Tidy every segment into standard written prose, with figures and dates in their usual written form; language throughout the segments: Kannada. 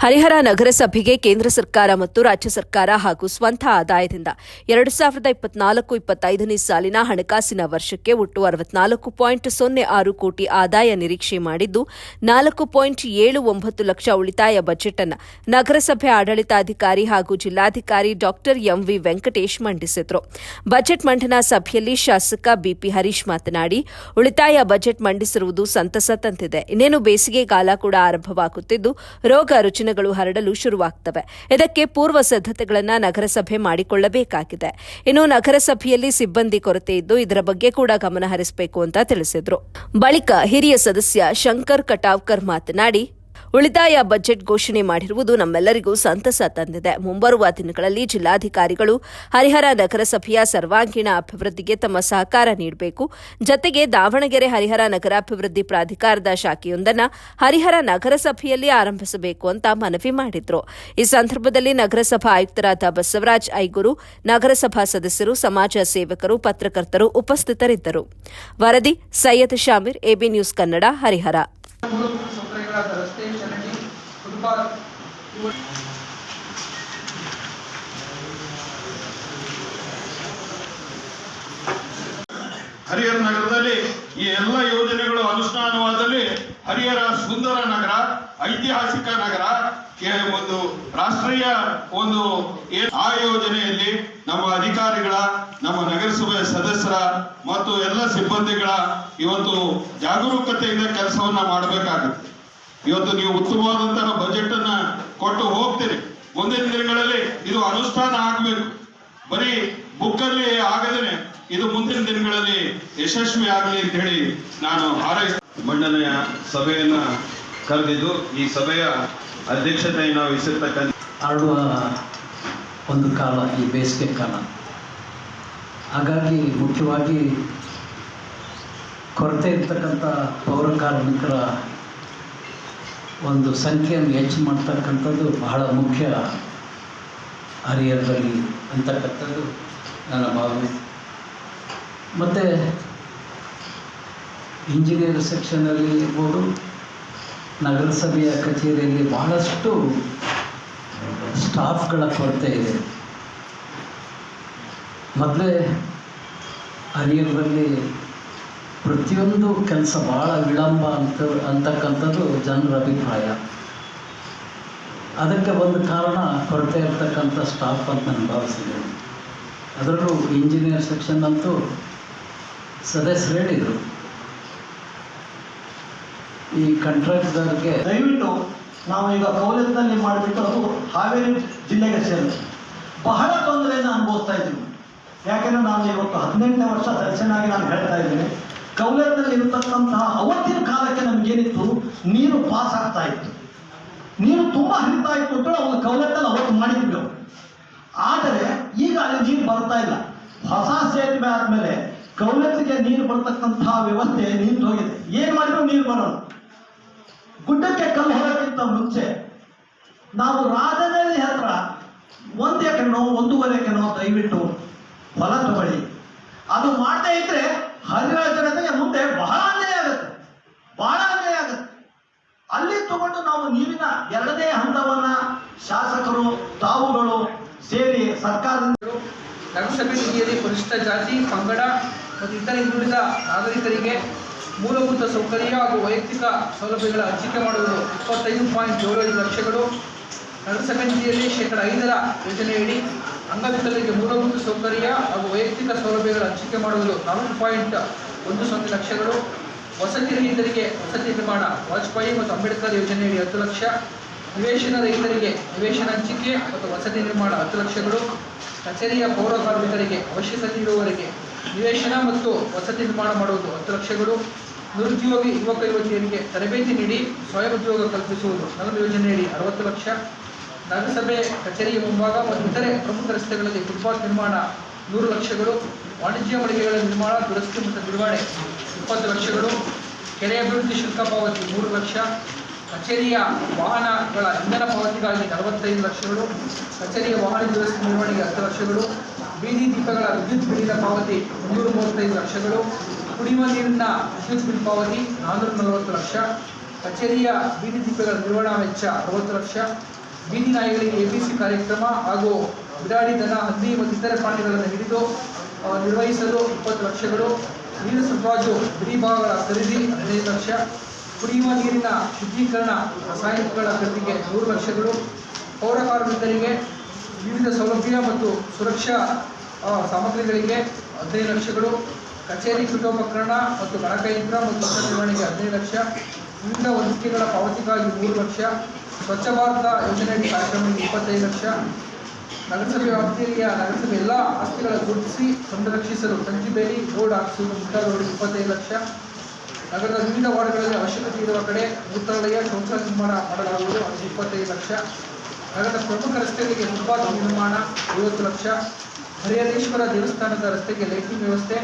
ಹರಿಹರ ನಗರಸಭೆಗೆ ಕೇಂದ್ರ ಸರ್ಕಾರ ಮತ್ತು ರಾಜ್ಯ ಸರ್ಕಾರ ಹಾಗೂ ಸ್ವಂತ ಆದಾಯದಿಂದ 2024-25ನೇ ಸಾಲಿನ ಹಣಕಾಸಿನ ವರ್ಷಕ್ಕೆ ಒಟ್ಟು 64.06 ಕೋಟಿ ಆದಾಯ ನಿರೀಕ್ಷೆ ಮಾಡಿದ್ದು 4.79 ಲಕ್ಷ ಉಳಿತಾಯ ಬಜೆಟ್ ಅನ್ನು ನಗರಸಭೆ ಆಡಳಿತಾಧಿಕಾರಿ ಹಾಗೂ ಜಿಲ್ಲಾಧಿಕಾರಿ ಡಾ ಎಂವಿ ವೆಂಕಟೇಶ್ ಮಂಡಿಸಿದರು. ಬಜೆಟ್ ಮಂಡನಾ ಸಭೆಯಲ್ಲಿ ಶಾಸಕ ಬಿಪಿ ಹರೀಶ್ ಮಾತನಾಡಿ, ಉಳಿತಾಯ ಬಜೆಟ್ ಮಂಡಿಸಿರುವುದು ಸಂತಸ ತಂದಿದೆ. ಇನ್ನೇನು ಬೇಸಿಗೆಗಾಲ ಕೂಡ ಆರಂಭವಾಗುತ್ತಿದ್ದು ರೋಗ ರುಜಿನಗಳು ಹರಡಲು ಶುರುವಾಗುತ್ತವೆ. ಇದಕ್ಕೆ ಪೂರ್ವ ಸಿದ್ಧತೆಗಳನ್ನು ನಗರಸಭೆ ಮಾಡಿಕೊಳ್ಳಬೇಕಾಗಿದೆ. ಇನ್ನು ನಗರಸಭೆಯಲ್ಲಿ ಸಿಬ್ಬಂದಿ ಕೊರತೆ ಇದ್ದು ಇದರ ಬಗ್ಗೆ ಕೂಡ ಗಮನ ಹರಿಸಬೇಕು ಅಂತ ತಿಳಿಸಿದರು. ಬಳಿಕ ಹಿರಿಯ ಸದಸ್ಯ ಶಂಕರ್ ಕಟಾವ್ಕರ್ ಮಾತನಾಡಿ, ಉಳಿತಾಯ ಬಜೆಟ್ ಘೋಷಣೆ ಮಾಡಿರುವುದು ನಮ್ಮೆಲ್ಲರಿಗೂ ಸಂತಸ ತಂದಿದೆ. ಮುಂಬರುವ ದಿನಗಳಲ್ಲಿ ಜಿಲ್ಲಾಧಿಕಾರಿಗಳು ಹರಿಹರ ನಗರಸಭೆಯ ಸರ್ವಾಂಗೀಣ ಅಭಿವೃದ್ಧಿಗೆ ತಮ್ಮ ಸಹಕಾರ ನೀಡಬೇಕು. ಜತೆಗೆ ದಾವಣಗೆರೆ ಹರಿಹರ ನಗರಾಭಿವೃದ್ಧಿ ಪ್ರಾಧಿಕಾರದ ಶಾಖೆಯೊಂದನ್ನು ಹರಿಹರ ನಗರಸಭೆಯಲ್ಲಿ ಆರಂಭಿಸಬೇಕು ಅಂತ ಮನವಿ ಮಾಡಿದ್ರು. ಈ ಸಂದರ್ಭದಲ್ಲಿ ನಗರಸಭಾ ಆಯುಕ್ತರಾದ ಬಸವರಾಜ್ ಐಗುರು, ನಗರಸಭಾ ಸದಸ್ಯರು, ಸಮಾಜ ಸೇವಕರು, ಪತ್ರಕರ್ತರು ಉಪಸ್ಥಿತರಿದ್ದರು. ವರದಿ ಸೈಯದ್ ಶಾಮೀರ್, ಎಬಿ ನ್ಯೂಸ್ ಕನ್ನಡ, ಹರಿಹರ. ರಸ್ತೆ, ಚರಂಡಿ, ಫುಟ್ಪಾತ್ ಹರಿಹರ ನಗರದಲ್ಲಿ ಈ ಎಲ್ಲ ಯೋಜನೆಗಳು ಅನುಷ್ಠಾನವಾದಲ್ಲಿ ಹರಿಹರ ಸುಂದರ ನಗರ, ಐತಿಹಾಸಿಕ ನಗರ, ಒಂದು ರಾಷ್ಟ್ರೀಯ ಆ ಯೋಜನೆಯಲ್ಲಿ ನಮ್ಮ ಅಧಿಕಾರಿಗಳ, ನಮ್ಮ ನಗರಸಭೆ ಸದಸ್ಯರ ಮತ್ತು ಎಲ್ಲ ಸಿಬ್ಬಂದಿಗಳ ಇವತ್ತು ಜಾಗರೂಕತೆಯಿಂದ ಕೆಲಸವನ್ನ ಮಾಡಬೇಕಾಗುತ್ತೆ. ಇವತ್ತು ನೀವು ಉತ್ತಮವಾದಂತಹ ಬಜೆಟ್ ಅನ್ನ ಕೊಟ್ಟು ಹೋಗ್ತೀರಿ. ಮುಂದಿನ ದಿನಗಳಲ್ಲಿ ಇದು ಅನುಷ್ಠಾನ ಆಗಬೇಕು. ಬರೀ ಬುಕ್ಕಲ್ಲಿ ಆಗದೇನೆ ಇದು ಮುಂದಿನ ದಿನಗಳಲ್ಲಿ ಯಶಸ್ವಿ ಆಗಲಿ ಅಂತ ಹೇಳಿ ನಾನು ಮಂಡನೆಯ ಸಭೆಯನ್ನ ಕರೆದಿದ್ದು, ಈ ಸಭೆಯ ಅಧ್ಯಕ್ಷತೆಯನ್ನು ವಹಿಸಿರ್ತಕ್ಕಂಥ ಆಡುವ ಒಂದು ಕಾಲ ಈ ಬೇಸಿಗೆ ಕಾಲ. ಹಾಗಾಗಿ ಮುಖ್ಯವಾಗಿ ಕೊರತೆ ಇರ್ತಕ್ಕಂಥ ಪೌರ ಕಾರ್ಮಿಕರ ಒಂದು ಸಂಖ್ಯೆಯನ್ನು ಹೆಚ್ಚು ಮಾಡ್ತಕ್ಕಂಥದ್ದು ಬಹಳ ಮುಖ್ಯ ಹರಿಹರದಲ್ಲಿ ಅಂತಕ್ಕಂಥದ್ದು ನನ್ನ ಭಾವನೆ. ಮತ್ತು ಇಂಜಿನಿಯರ್ ಸೆಕ್ಷನಲ್ಲಿ ಇರ್ಬೋದು, ನಗರಸಭೆಯ ಕಚೇರಿಯಲ್ಲಿ ಬಹಳಷ್ಟು ಸ್ಟಾಫ್ಗಳ ಕೊರತೆ ಇದೆ. ಮೊದಲೇ ಹರಿಹರದಲ್ಲಿ ಪ್ರತಿಯೊಂದು ಕೆಲಸ ಭಾಳ ವಿಳಂಬ ಅಂತಕ್ಕಂಥದ್ದು ಜನರ ಅಭಿಪ್ರಾಯ. ಅದಕ್ಕೆ ಒಂದು ಕಾರಣ ಕೊರತೆ ಇರ್ತಕ್ಕಂಥ ಸ್ಟಾಫ್ ಅಂತ ನಾನು ಭಾವಿಸಿದ್ದೇನೆ. ಅದರಲ್ಲೂ ಇಂಜಿನಿಯರ್ ಸೆಕ್ಷನ್ ಅಂತೂ ಸದಸ್ಯರು ಹೇಳಿದರು, ಈ ಕಾಂಟ್ರಾಕ್ಟ್ದವ್ರಿಗೆ ದಯವಿಟ್ಟು ನಾವು ಈಗ ಕೌಲತ್ನಲ್ಲಿ ಮಾಡಿಬಿಟ್ಟು ಅದು ಹಾವೇರಿ ಜಿಲ್ಲೆಗೆ ಸೇರಿದೆ ಬಹಳ ತೊಂದರೆಯನ್ನು ಅನುಭವಿಸ್ತಾ ಇದ್ದೀವಿ. ಯಾಕೆಂದರೆ ನಾನು ಇವತ್ತು 18ನೇ ವರ್ಷ ಸದಸ್ಯನಾಗಿ ನಾನು ಹೇಳ್ತಾ ಇದ್ದೀನಿ, ಕೌಲತ್ನಲ್ಲಿ ಇರತಕ್ಕಂತಹ ಅವತ್ತಿನ ಕಾಲಕ್ಕೆ ನಮಗೇನಿತ್ತು, ನೀರು ಪಾಸ್ ಆಗ್ತಾ ಇತ್ತು, ನೀರು ತುಂಬ ಹರಿತಾ ಇತ್ತು ಅಂತ ಒಂದು ಕೌಲತ್ತಲ್ಲಿ ಅವತ್ತು ಮಾಡಿದ್ವಿ. ಆದರೆ ಈಗ ಅಲ್ಲಿ ನೀರು ಬರ್ತಾ ಇಲ್ಲ. ಹೊಸ ಸೇತುವೆ ಆದಮೇಲೆ ಕೌಲತ್ತಿಗೆ ನೀರು ಬರ್ತಕ್ಕಂತಹ ವ್ಯವಸ್ಥೆ ನಿಂತು ಹೋಗಿದೆ. ಏನು ಮಾಡಿದ್ರು ನೀರು ಬರೋಣ. ಗುಡ್ಡಕ್ಕೆ ಕಲ್ಲು ಹೊರಕ್ಕಿಂತ ಮುಂಚೆ ನಾವು ರಾಜನಹಳ್ಳಿ ಹತ್ರ 1 ಎಕರೆನೋ 1.5 ಎಕರೆನೋ ದಯವಿಟ್ಟು ಹೊಲ ತಗೊಳ್ಳಿ. ಅದು ಮಾಡದೇ ಇದ್ರೆ ಹರಿಹರ ಜನತೆಗೆ ಮುಂದೆ ಬಹಳ ಅನ್ಯಾಯ ಆಗುತ್ತೆ. ಅಲ್ಲಿ ತಗೊಂಡು ನಾವು ನೀರಿನ 2ನೇ ಹಂತವನ್ನ ಶಾಸಕರು ತಾವುಗಳು ಸೇರಿ ಸರ್ಕಾರದಿಂದ ನಗರಸಭೆ ನಿಧಿಯಲ್ಲಿ ಪರಿಶಿಷ್ಟ ಜಾತಿ, ಪಂಗಡ ಮತ್ತು ಇತರ ಹಿಂದುಳಿದ ನಾಗರಿಕರಿಗೆ ಮೂಲಭೂತ ಸೌಕರ್ಯ ಹಾಗೂ ವೈಯಕ್ತಿಕ ಸೌಲಭ್ಯಗಳ ಹಂಚಿಕೆ ಮಾಡುವುದು 25.75 ಲಕ್ಷಗಳು. ನಗರಸಭೆ ನಿಧಿಯಲ್ಲಿ ಶೇಕಡ 5 ಯೋಜನೆಯಡಿ ಅಂಗವಿಕಲರಿಗೆ ಮೂಲಭೂತ ಸೌಕರ್ಯ ಹಾಗೂ ವೈಯಕ್ತಿಕ ಸೌಲಭ್ಯಗಳ ಹಂಚಿಕೆ ಮಾಡುವುದು 4.10 ಲಕ್ಷಗಳು. ವಸತಿ ರಹಿತರಿಗೆ ವಸತಿ ನಿರ್ಮಾಣ, ವಾಜಪೇಯಿ ಮತ್ತು ಅಂಬೇಡ್ಕರ್ ಯೋಜನೆಯಡಿ 10 ಲಕ್ಷ. ನಿವೇಶನ ರಹಿತರಿಗೆ ನಿವೇಶನ ಹಂಚಿಕೆ ಮತ್ತು ವಸತಿ ನಿರ್ಮಾಣ 10 ಲಕ್ಷಗಳು. ಕಚೇರಿಯ ಪೌರ ಕಾರ್ಮಿಕರಿಗೆ ಅವಶ್ಯಕತೆ ಇರುವವರಿಗೆ ನಿವೇಶನ ಮತ್ತು ವಸತಿ ನಿರ್ಮಾಣ ಮಾಡುವುದು 10 ಲಕ್ಷಗಳು. ನಿರುದ್ಯೋಗಿ ಯುವಕ ಯುವತಿಯರಿಗೆ ತರಬೇತಿ ನೀಡಿ ಸ್ವಯಂ ಉದ್ಯೋಗ ಕಲ್ಪಿಸುವುದು 4 ಯೋಜನೆಯಡಿ 60 ಲಕ್ಷ. ನಗರಸಭೆ ಕಚೇರಿಯ ಮುಂಭಾಗ ಮತ್ತು ಇತರೆ ಪ್ರಮುಖ ರಸ್ತೆಗಳಲ್ಲಿ ಫುಟ್ಪಾತ್ ನಿರ್ಮಾಣ 100 ಲಕ್ಷಗಳು. ವಾಣಿಜ್ಯ ಮಳಿಗೆಗಳ ನಿರ್ಮಾಣ, ದುರಸ್ತಿ ಮತ್ತು ನಿರ್ವಹಣೆ 20 ಲಕ್ಷಗಳು. ಕೆರೆ ಅಭಿವೃದ್ಧಿ ಶುಲ್ಕ ಪಾವತಿ 3 ಲಕ್ಷ. ಕಚೇರಿಯ ವಾಹನಗಳ ಇಂಧನ ಪಾವತಿಗಾಗಿ 45 ಲಕ್ಷಗಳು. ಕಚೇರಿಯ ವಾಹನ ದುರಸ್ತಿ ನಿರ್ವಹಣೆಗೆ 10 ಲಕ್ಷಗಳು. ಬೀದಿ ದೀಪಗಳ ವಿದ್ಯುತ್ ಬಿಲ್ಲಿನ ಪಾವತಿ 335 ಲಕ್ಷಗಳು. ಕುಡಿಯುವ ನೀರಿನ ವಿದ್ಯುತ್ ಬಿಲ್ ಪಾವತಿ 440 ಲಕ್ಷ. ಕಚೇರಿಯ ಬೀದಿ ದೀಪಗಳ ನಿರ್ವಹಣಾ ವೆಚ್ಚ 60 ಲಕ್ಷ, ಬೀದಿ ನಾಯಿಗಳಿಗೆ ABC ಕಾರ್ಯಕ್ರಮ ಹಾಗೂ ಬಿಡಾಡಿ ದನ, ಹಂದಿ ಮತ್ತು ಇತರೆ ಪ್ರಾಣಿಗಳನ್ನು ಹಿಡಿದು ನಿರ್ವಹಿಸಲು 20 ಲಕ್ಷಗಳು, ನೀರು ಸರಬರಾಜು ಬಿಡಿ ಭಾಗಗಳ ಖರೀದಿ 15 ಲಕ್ಷ, ಕುಡಿಯುವ ನೀರಿನ ಶುದ್ಧೀಕರಣ ರಾಸಾಯನಿಕಗಳ ಖರೀದಿಗೆ 100 ಲಕ್ಷಗಳು, ಪೌರ ಕಾರ್ಮಿಕರಿಗೆ ವಿವಿಧ ಸೌಲಭ್ಯ ಮತ್ತು ಸುರಕ್ಷಾ ಸಾಮಗ್ರಿಗಳಿಗೆ 15 ಲಕ್ಷಗಳು, ಕಚೇರಿ ಪೀಠೋಪಕರಣ ಮತ್ತು ಗಣಕಯಂತ್ರ ಮತ್ತು ಇತರ ನಿರ್ವಹಣೆಗೆ 15 ಲಕ್ಷ, ವಿವಿಧ ವಂತಿಕೆಗಳ ಪಾವತಿಗಾಗಿ 3 ಲಕ್ಷ, ಸ್ವಚ್ಛ ಭಾರತ ಯೋಜನೆಯಡಿ ಕಾರ್ಯಕ್ರಮಕ್ಕೆ 25 ಲಕ್ಷ, ನಗರಸಭೆ ವ್ಯಾಪ್ತಿಯ ನಗರಸಭೆ ಎಲ್ಲ ಆಸ್ತಿಗಳ ಗುರುತಿಸಿ ಸಂರಕ್ಷಿಸಲು ತಂತಿ ಬೇಲಿ ರೋಡ್ ಹಾಕಿಸುವುದು ಮುಂತಾದವುಗಳಿಗೆ 25 ಲಕ್ಷ, ನಗರದ ವಿವಿಧ ವಾರ್ಡ್ಗಳಲ್ಲಿ ಅವಶ್ಯಕತೆ ಇರುವ ಕಡೆ ಮೂತ್ರಾಲಯ ಶೌಚಾಲಯ ನಿರ್ಮಾಣ ಮಾಡಲಾಗುವುದು, ಅದು 25 ಲಕ್ಷ, ನಗರದ ಪ್ರಮುಖ ರಸ್ತೆಗಳಿಗೆ ಫುಟ್ಪಾತ್ ನಿರ್ಮಾಣ 50 ಲಕ್ಷ, ಹರಿಹರೇಶ್ವರ ದೇವಸ್ಥಾನದ ರಸ್ತೆಗೆ ಲೈಟಿಂಗ್ ವ್ಯವಸ್ಥೆ,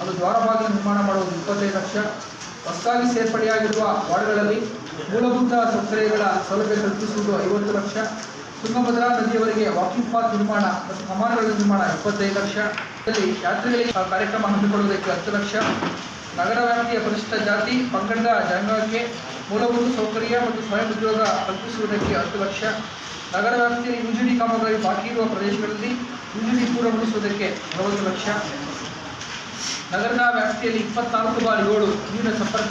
ಅದು ದ್ವಾರಬಾಗಿಲು ನಿರ್ಮಾಣ ಮಾಡುವುದು 25 ಲಕ್ಷ, ಹೊಸದಾಗಿ ಸೇರ್ಪಡೆಯಾಗಿರುವ ವಾರ್ಡ್ಗಳಲ್ಲಿ ಮೂಲಭೂತ ಸೌಕರ್ಯಗಳ ಸೌಲಭ್ಯ ಕಲ್ಪಿಸುವುದು 50 ಲಕ್ಷ, ತುಂಗಭದ್ರಾ ನದಿಯವರೆಗೆ ವಾಕಿಂಗ್ ಪಾತ್ ನಿರ್ಮಾಣ ಮತ್ತು ಕಮಾನುಗಳ ನಿರ್ಮಾಣ 25 ಲಕ್ಷ, ಯಾತ್ರಿಗಳಿಗೆ ಕಾರ್ಯಕ್ರಮ ಹಮ್ಮಿಕೊಳ್ಳುವುದಕ್ಕೆ 10 ಲಕ್ಷ, ನಗರ ವ್ಯಾಪ್ತಿಯ ಪರಿಶಿಷ್ಟ ಜಾತಿ ಪಂಗಡದ ಜನಾಂಗಕ್ಕೆ ಮೂಲಭೂತ ಸೌಕರ್ಯ ಮತ್ತು ಸ್ವಯಂ ಉದ್ಯೋಗ ಕಲ್ಪಿಸುವುದಕ್ಕೆ 10 ಲಕ್ಷ, ನಗರ ವ್ಯಾಪ್ತಿಯಲ್ಲಿ ಯುಜಿಡಿ ಕಾಮಗಾರಿ ಬಾಕಿ ಇರುವ ಪ್ರದೇಶಗಳಲ್ಲಿ ಯುಜಿಡಿ ಪೂರ್ಣಗೊಳಿಸುವುದಕ್ಕೆ 60 ಲಕ್ಷ, ನಗರದ ವ್ಯಾಪ್ತಿಯಲ್ಲಿ 24/7 ನೀರಿನ ಸಂಪರ್ಕ